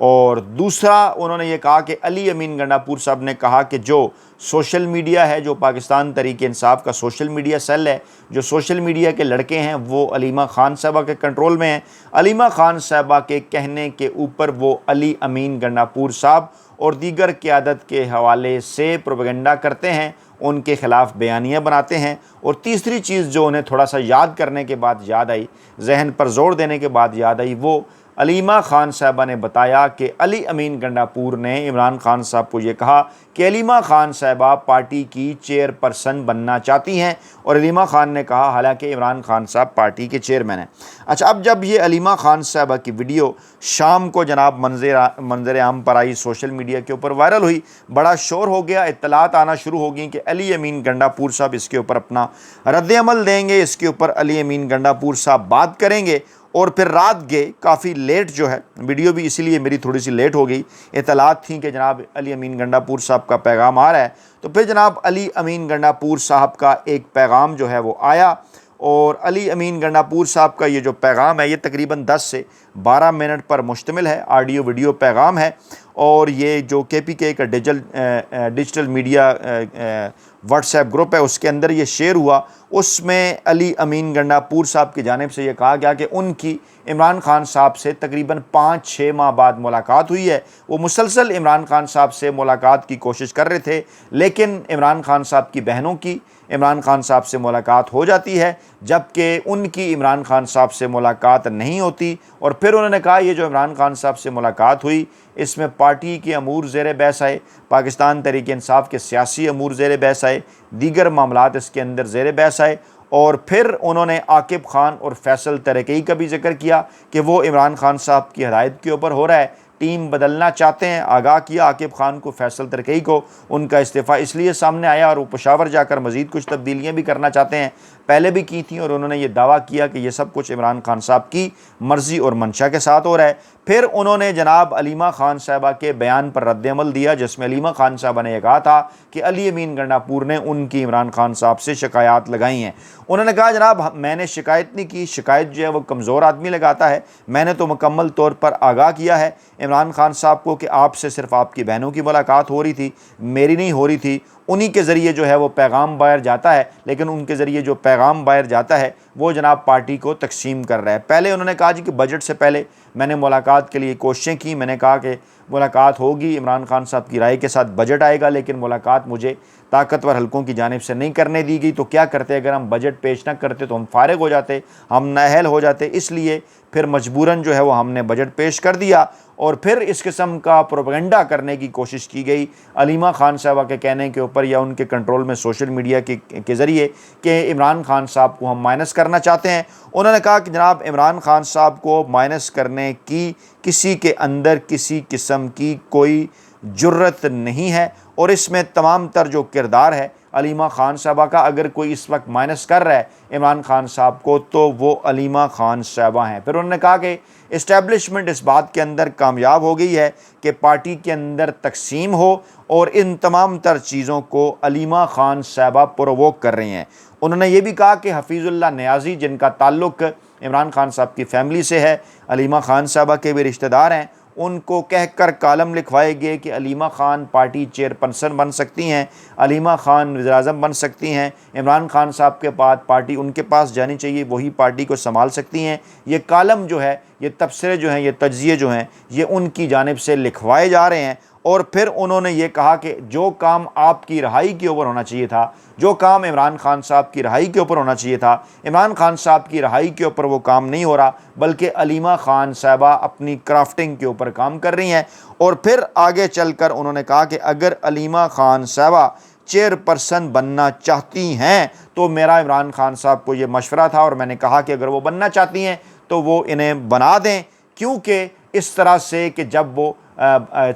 اور دوسرا انہوں نے یہ کہا کہ علی امین گنڈاپور صاحب نے کہا کہ جو سوشل میڈیا ہے، جو پاکستان تحریک انصاف کا سوشل میڈیا سیل ہے، جو سوشل میڈیا کے لڑکے ہیں وہ علیمہ خان صاحبہ کے کنٹرول میں ہیں۔ علیمہ خان صاحبہ کے کہنے کے اوپر وہ علی امین گنڈاپور صاحب اور دیگر قیادت کے حوالے سے پروپیگنڈا کرتے ہیں، ان کے خلاف بیانیاں بناتے ہیں۔ اور تیسری چیز جو انہیں تھوڑا سا یاد کرنے کے بعد یاد آئی، ذہن پر زور دینے کے بعد یاد آئی، وہ علیمہ خان صاحبہ نے بتایا کہ علی امین گنڈاپور نے عمران خان صاحب کو یہ کہا کہ علیمہ خان صاحبہ پارٹی کی چیئر پرسن بننا چاہتی ہیں، اور علیمہ خان نے کہا حالانکہ عمران خان صاحب پارٹی کے چیئرمین ہیں۔ اچھا، اب جب یہ علیمہ خان صاحبہ کی ویڈیو شام کو جناب منظر عام پر آئی، سوشل میڈیا کے اوپر وائرل ہوئی، بڑا شور ہو گیا، اطلاعات آنا شروع ہو گئیں کہ علی امین گنڈاپور صاحب اس کے اوپر اپنا رد عمل دیں گے، اس کے اوپر علی امین گنڈاپور صاحب بات کریں گے۔ اور پھر رات گئے کافی لیٹ جو ہے ویڈیو بھی اسی لیے میری تھوڑی سی لیٹ ہو گئی، اطلاعات تھیں کہ جناب علی امین گنڈاپور صاحب کا پیغام آ رہا ہے، تو پھر جناب علی امین گنڈاپور صاحب کا ایک پیغام جو ہے وہ آیا، اور علی امین گنڈاپور صاحب کا یہ جو پیغام ہے یہ تقریباً 10 سے 12 منٹ پر مشتمل ہے، آڈیو ویڈیو پیغام ہے، اور یہ جو کے پی کے کا digital media what's app group ہے اس کے اندر یہ شیئر ہوا۔ اس میں علی امین گنڈاپور صاحب کی جانب سے یہ کہا گیا کہ ان کی عمران خان صاحب سے تقریباً 5-6 ماہ بعد ملاقات ہوئی ہے، وہ مسلسل عمران خان صاحب سے ملاقات کی کوشش کر رہے تھے، لیکن عمران خان صاحب کی بہنوں کی عمران خان صاحب سے ملاقات ہو جاتی ہے، جبکہ ان کی عمران خان صاحب سے ملاقات نہیں ہوتی۔ اور پھر انہوں نے کہا یہ جو عمران خان صاحب سے ملاقات ہوئی اس میں پارٹی کے امور زیر بحث آئے، پاکستان تحریک انصاف کے سیاسی امور زیر بحث آئے، دیگر معاملات اس کے اندر زیر بحث آئے، اور پھر انہوں نے عاقب خان اور فیصل ترکی کا بھی ذکر کیا کہ وہ عمران خان صاحب کی ہدایت کے اوپر ہو رہا ہے، ٹیم بدلنا چاہتے ہیں۔ آگاہ کیا عاقب خان کو، فیصل ترکی کو، ان کا استعفیٰ اس لیے سامنے آیا اور وہ پشاور جا کر مزید کچھ تبدیلیاں بھی کرنا چاہتے ہیں، پہلے بھی کی تھیں، اور انہوں نے یہ دعویٰ کیا کہ یہ سب کچھ عمران خان صاحب کی مرضی اور منشا کے ساتھ ہو رہا ہے۔ پھر انہوں نے جناب علیمہ خان صاحبہ کے بیان پر رد عمل دیا، جس میں علیمہ خان صاحبہ نے یہ کہا تھا کہ علی امین گنڈاپور نے ان کی عمران خان صاحب سے شکایات لگائی ہیں۔ انہوں نے کہا جناب میں نے شکایت نہیں کی، شکایت جو ہے وہ کمزور آدمی لگاتا ہے، میں نے تو مکمل طور پر آگاہ کیا ہے عمران خان صاحب کو کہ آپ سے صرف آپ کی بہنوں کی ملاقات ہو رہی تھی، میری نہیں ہو رہی تھی، انہی کے ذریعے جو ہے وہ پیغام باہر جاتا ہے، لیکن ان کے ذریعے جو پیغام باہر جاتا ہے وہ جناب پارٹی کو تقسیم کر رہا ہے۔ پہلے انہوں نے کہا جی کہ بجٹ سے پہلے میں نے ملاقات کے لیے کوششیں کی، میں نے کہا کہ ملاقات ہوگی، عمران خان صاحب کی رائے کے ساتھ بجٹ آئے گا، لیکن ملاقات مجھے طاقتور حلقوں کی جانب سے نہیں کرنے دی گئی، تو کیا کرتے، اگر ہم بجٹ پیش نہ کرتے تو ہم فارغ ہو جاتے، ہم نااہل ہو جاتے، اس لیے پھر مجبوراً جو ہے وہ ہم نے بجٹ پیش کر دیا، اور پھر اس قسم کا پروپیگنڈا کرنے کی کوشش کی گئی علیمہ خان صاحبہ کے کہنے کے اوپر یا ان کے کنٹرول میں سوشل میڈیا کے ذریعے کہ عمران خان صاحب کو ہم مائنس کرنا چاہتے ہیں۔ انہوں نے کہا کہ جناب عمران خان صاحب کو مائنس کرنے کی کسی کے اندر کسی قسم کی کوئی جرت نہیں ہے، اور اس میں تمام تر جو کردار ہے علیمہ خان صاحبہ کا، اگر کوئی اس وقت مائنس کر رہا ہے عمران خان صاحب کو تو وہ علیمہ خان صاحبہ ہیں۔ پھر انہوں نے کہا کہ اسٹیبلشمنٹ اس بات کے اندر کامیاب ہو گئی ہے کہ پارٹی کے اندر تقسیم ہو، اور ان تمام تر چیزوں کو علیمہ خان صاحبہ پرووک کر رہی ہیں۔ انہوں نے یہ بھی کہا کہ حفیظ اللہ نیازی جن کا تعلق عمران خان صاحب کی فیملی سے ہے، علیمہ خان صاحبہ کے بھی رشتہ دار ہیں، ان کو کہہ کر کالم لکھوائے گئے کہ Alima Khan party chair person بن سکتی ہیں، علیمہ خان وزیر اعظم بن سکتی ہیں، عمران خان صاحب کے بعد پارٹی ان کے پاس جانی چاہیے، وہی پارٹی کو سنبھال سکتی ہیں۔ یہ کالم جو ہے، یہ تبصرے جو ہیں، یہ تجزیے جو ہیں، یہ ان کی جانب سے لکھوائے جا رہے ہیں۔ اور پھر انہوں نے یہ کہا کہ جو کام آپ کی رہائی کے اوپر ہونا چاہیے تھا، جو کام عمران خان صاحب کی رہائی کے اوپر ہونا چاہیے تھا، عمران خان صاحب کی رہائی کے اوپر وہ کام نہیں ہو رہا، بلکہ علیمہ خان صاحبہ اپنی کرافٹنگ کے اوپر کام کر رہی ہیں۔ اور پھر آگے چل کر انہوں نے کہا کہ اگر علیمہ خان صاحبہ چیئر پرسن بننا چاہتی ہیں تو میرا عمران خان صاحب کو یہ مشورہ تھا، اور میں نے کہا کہ اگر وہ بننا چاہتی ہیں تو وہ انہیں بنا دیں، کیونکہ اس طرح سے کہ جب وہ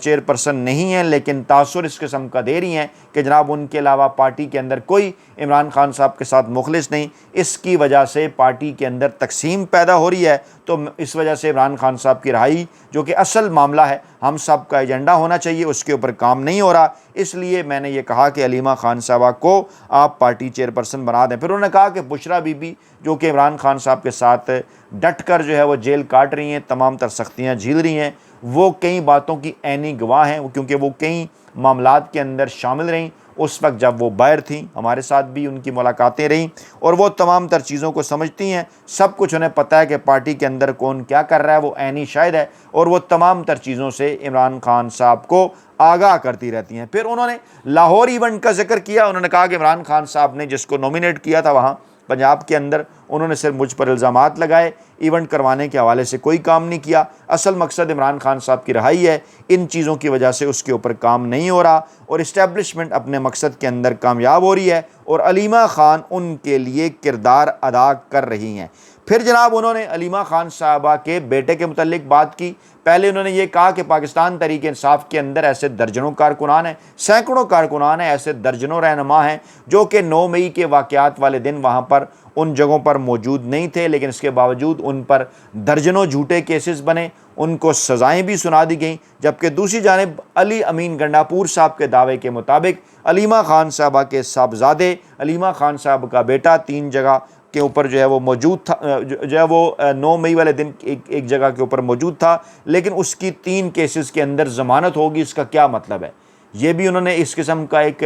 چیئر پرسن نہیں ہیں لیکن تاثر اس قسم کا دے رہی ہیں کہ جناب ان کے علاوہ پارٹی کے اندر کوئی عمران خان صاحب کے ساتھ مخلص نہیں، اس کی وجہ سے پارٹی کے اندر تقسیم پیدا ہو رہی ہے، تو اس وجہ سے عمران خان صاحب کی رہائی جو کہ اصل معاملہ ہے، ہم سب کا ایجنڈا ہونا چاہیے، اس کے اوپر کام نہیں ہو رہا، اس لیے میں نے یہ کہا کہ علیمہ خان صاحبہ کو آپ پارٹی چیئر پرسن بنا دیں۔ پھر انہوں نے کہا کہ بشرا بی بی جو کہ عمران خان صاحب کے ساتھ ڈٹ کر جو ہے وہ جیل کاٹ رہی ہیں، تمام تر سختیاں جھیل رہی ہیں، وہ کئی باتوں کی عینی گواہ ہیں، کیونکہ وہ کئی معاملات کے اندر شامل رہیں اس وقت جب وہ باہر تھیں، ہمارے ساتھ بھی ان کی ملاقاتیں رہیں، اور وہ تمام تر چیزوں کو سمجھتی ہیں، سب کچھ انہیں پتہ ہے کہ پارٹی کے اندر کون کیا کر رہا ہے، وہ عینی شاہد ہے، اور وہ تمام تر چیزوں سے عمران خان صاحب کو آگاہ کرتی رہتی ہیں۔ پھر انہوں نے لاہور ایونٹ کا ذکر کیا، انہوں نے کہا کہ عمران خان صاحب نے جس کو نومینیٹ کیا تھا وہاں پنجاب کے اندر، انہوں نے صرف مجھ پر الزامات لگائے، ایونٹ کروانے کے حوالے سے کوئی کام نہیں کیا، اصل مقصد عمران خان صاحب کی رہائی ہے، ان چیزوں کی وجہ سے اس کے اوپر کام نہیں ہو رہا، اور اسٹیبلشمنٹ اپنے مقصد کے اندر کامیاب ہو رہی ہے، اور علیمہ خان ان کے لیے کردار ادا کر رہی ہیں۔ پھر جناب انہوں نے علیمہ خان صاحبہ کے بیٹے کے متعلق بات کی۔ پہلے انہوں نے یہ کہا کہ پاکستان تحریک انصاف کے اندر ایسے درجنوں کارکنان ہیں، سینکڑوں کارکنان ہیں، ایسے درجنوں رہنما ہیں جو کہ 9 مئی کے واقعات والے دن وہاں پر ان جگہوں پر موجود نہیں تھے، لیکن اس کے باوجود ان پر درجنوں جھوٹے کیسز بنے، ان کو سزائیں بھی سنا دی گئیں، جبکہ دوسری جانب علی امین گنڈاپور صاحب کے دعوے کے مطابق علیمہ خان صاحبہ کے صاحبزادے علیمہ خان صاحب کا بیٹا 3 جگہ کے اوپر جو ہے وہ موجود تھا، جو ہے وہ 9 مئی والے دن ایک جگہ کے اوپر موجود تھا، لیکن اس کی 3 کیسز کے اندر ضمانت ہوگی۔ اس کا کیا مطلب ہے؟ یہ بھی انہوں نے اس قسم کا ایک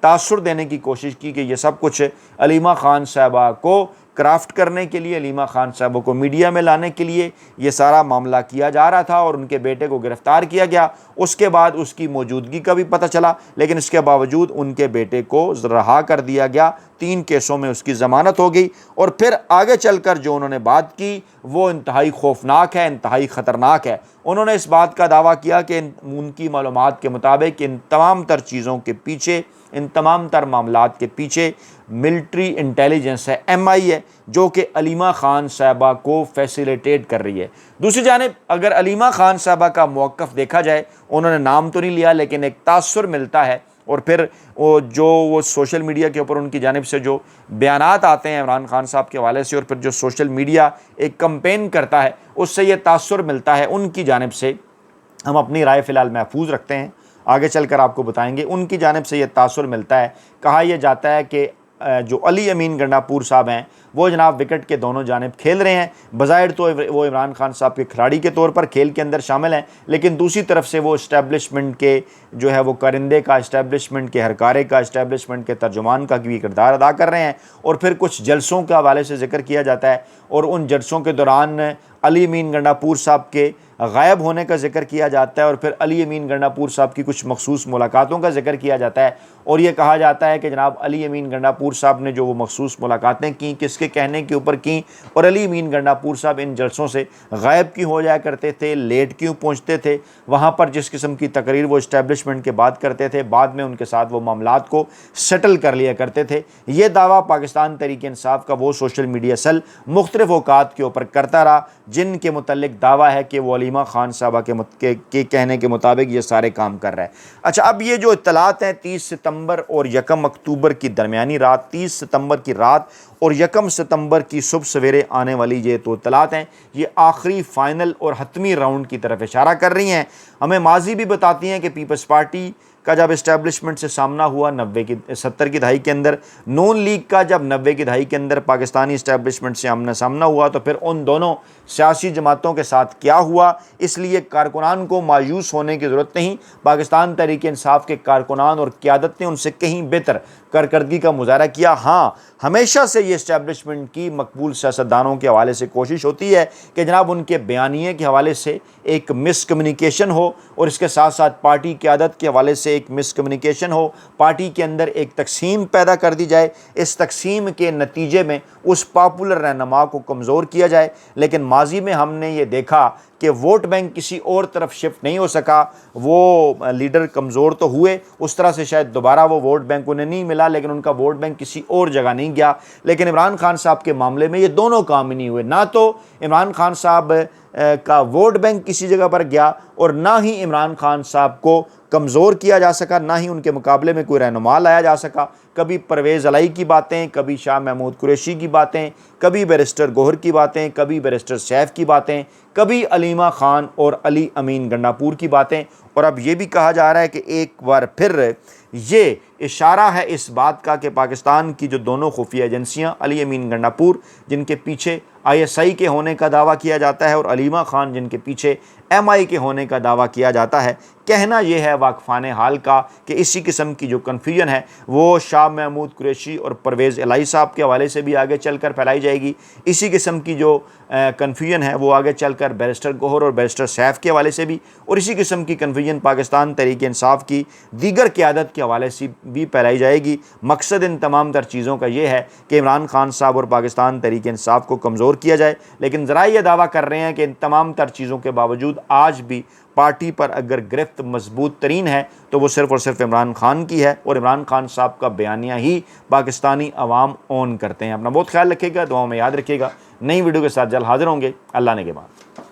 تاثر دینے کی کوشش کی کہ یہ سب کچھ علیمہ خان صاحبہ کو کرافٹ کرنے کے لیے، علیمہ خان صاحبہ کو میڈیا میں لانے کے لیے یہ سارا معاملہ کیا جا رہا تھا، اور ان کے بیٹے کو گرفتار کیا گیا۔ اس کے بعد اس کی موجودگی کا بھی پتہ چلا، لیکن اس کے باوجود ان کے بیٹے کو رہا کر دیا گیا، 3 کیسوں میں اس کی ضمانت ہو گئی۔ اور پھر آگے چل کر جو انہوں نے بات کی وہ انتہائی خوفناک ہے، انتہائی خطرناک ہے۔ انہوں نے اس بات کا دعویٰ کیا کہ ان کی معلومات کے مطابق ان تمام تر چیزوں کے پیچھے، ان تمام تر معاملات کے پیچھے ملٹری انٹیلیجنس ہے، MI ہے، جو کہ علیمہ خان صاحبہ کو فیسیلیٹیٹ کر رہی ہے۔ دوسری جانب اگر علیمہ خان صاحبہ کا موقف دیکھا جائے، انہوں نے نام تو نہیں لیا لیکن ایک تاثر ملتا ہے، اور پھر وہ سوشل میڈیا کے اوپر ان کی جانب سے جو بیانات آتے ہیں عمران خان صاحب کے حوالے سے، اور پھر جو سوشل میڈیا ایک کمپین کرتا ہے، اس سے یہ تاثر ملتا ہے ان کی جانب سے۔ ہم اپنی رائے فی الحال محفوظ رکھتے ہیں، آگے چل کر آپ کو بتائیں گے۔ ان کی جانب سے یہ تاثر ملتا ہے، کہا یہ جاتا ہے کہ جو علی امین گنڈاپور صاحب ہیں وہ جناب وکٹ کے دونوں جانب کھیل رہے ہیں، بظاہر تو وہ عمران خان صاحب کے کھلاڑی کے طور پر کھیل کے اندر شامل ہیں، لیکن دوسری طرف سے وہ اسٹیبلشمنٹ کے جو ہے وہ کرندے کا، اسٹیبلشمنٹ کے ہرکارے کا، اسٹیبلشمنٹ کے ترجمان کا بھی کردار ادا کر رہے ہیں۔ اور پھر کچھ جلسوں کے حوالے سے ذکر کیا جاتا ہے، اور ان جلسوں کے دوران علی امین گنڈاپور صاحب کے غائب ہونے کا ذکر کیا جاتا ہے، اور پھر علی امین گنڈاپور صاحب کی کچھ مخصوص ملاقاتوں کا ذکر کیا جاتا ہے، اور یہ کہا جاتا ہے کہ جناب علی امین گنڈاپور صاحب نے جو وہ مخصوص ملاقاتیں کیں، کس کے کہنے کے اوپر کیں، اور علی امین گنڈاپور صاحب ان جلسوں سے غائب کیوں ہو جایا کرتے تھے، لیٹ کیوں پہنچتے تھے، وہاں پر جس قسم کی تقریر وہ اسٹیبلشمنٹ کے بعد کرتے تھے، بعد میں ان کے ساتھ وہ معاملات کو سیٹل کر لیا کرتے تھے۔ یہ دعویٰ پاکستان تحریک انصاف کا وہ سوشل میڈیا سیل مختلف اوقات کے اوپر کرتا رہا، جن کے متعلق دعویٰ ہے کہ وہ علیمہ خان صاحبہ کے کہنے کے مطابق یہ سارے کام کر رہا ہے۔ اچھا، اب یہ جو اطلاعات ہیں 30 ستمبر اور 1 اکتوبر کی درمیانی رات، 30 ستمبر کی رات اور 1 ستمبر کی صبح سویرے آنے والی یہ تو اطلاعات ہیں، یہ آخری فائنل اور حتمی راؤنڈ کی طرف اشارہ کر رہی ہیں۔ ہمیں ماضی بھی بتاتی ہیں کہ پیپلز پارٹی کا جب اسٹیبلشمنٹ سے سامنا ہوا 70 کی دہائی کے اندر، نون لیگ کا جب 90 کی دہائی کے اندر پاکستانی اسٹیبلشمنٹ سے آمنا سامنا ہوا، تو پھر ان دونوں سیاسی جماعتوں کے ساتھ کیا ہوا، اس لیے کارکنان کو مایوس ہونے کی ضرورت نہیں۔ پاکستان تحریک انصاف کے کارکنان اور قیادت نے ان سے کہیں بہتر کارکردگی کا مظاہرہ کیا۔ ہاں، ہمیشہ سے یہ اسٹیبلشمنٹ کی مقبول سیاستدانوں کے حوالے سے کوشش ہوتی ہے کہ جناب ان کے بیانیے کے حوالے سے ایک مس کمیونیکیشن ہو، اور اس کے ساتھ ساتھ پارٹی قیادت کے حوالے سے ایک مس کمیونیکیشن ہو، پارٹی کے اندر ایک تقسیم پیدا کر دی جائے، اس تقسیم کے نتیجے میں اس پاپولر رہنما کو کمزور کیا جائے۔ لیکن ماضی میں ہم نے یہ دیکھا کہ ووٹ بینک کسی اور طرف شفٹ نہیں ہو سکا، وہ لیڈر کمزور تو ہوئے، اس طرح سے شاید دوبارہ وہ ووٹ بینک انہیں نہیں ملا، لیکن ان کا ووٹ بینک کسی اور جگہ نہیں گیا۔ لیکن عمران خان صاحب کے معاملے میں یہ دونوں کام ہی نہیں ہوئے، نہ تو عمران خان صاحب کا ووٹ بینک کسی جگہ پر گیا، اور نہ ہی عمران خان صاحب کو کمزور کیا جا سکا، نہ ہی ان کے مقابلے میں کوئی رہنما لایا جا سکا۔ کبھی پرویز الہی کی باتیں، کبھی شاہ محمود قریشی کی باتیں، کبھی بیرسٹر گوہر کی باتیں، کبھی بیرسٹر سیف کی باتیں، کبھی علیمہ خان اور علی امین گنڈاپور کی باتیں، اور اب یہ بھی کہا جا رہا ہے کہ ایک بار پھر یہ اشارہ ہے اس بات کا کہ پاکستان کی جو دونوں خفیہ ایجنسیاں، علی امین گنڈاپور جن کے پیچھے ISI کے ہونے کا دعویٰ کیا جاتا ہے اور علیمہ خان جن کے پیچھے MI کے ہونے کا دعویٰ کیا جاتا ہے، کہنا یہ ہے واقفان حال کا کہ اسی قسم کی جو کنفیوژن ہے وہ شاہ محمود قریشی اور پرویز الہی صاحب کے حوالے سے بھی آگے چل کر پھیلائی جائے گی، اسی قسم کی جو کنفیوژن ہے وہ آگے چل کر بیرسٹر گوہر اور بیرسٹر سیف کے حوالے سے بھی، اور اسی قسم کی کنفیوژن پاکستان تحریک انصاف کی دیگر قیادت کے حوالے سے بھی پھیلائی جائے گی۔ مقصد ان تمام تر چیزوں کا یہ ہے کہ عمران خان صاحب اور پاکستان تحریک انصاف کو کمزور کیا جائے، لیکن ذرائع یہ دعویٰ کر رہے ہیں کہ ان تمام تر چیزوں کے باوجود آج بھی پارٹی پر اگر گرفت مضبوط ترین ہے تو وہ صرف اور صرف عمران خان کی ہے، اور عمران خان صاحب کا بیانیہ ہی پاکستانی عوام اون کرتے ہیں۔ اپنا بہت خیال رکھیے گا، دعاؤں میں یاد رکھیے گا۔ نئی ویڈیو کے ساتھ جلد حاضر ہوں گے۔ اللہ نے کے بعد۔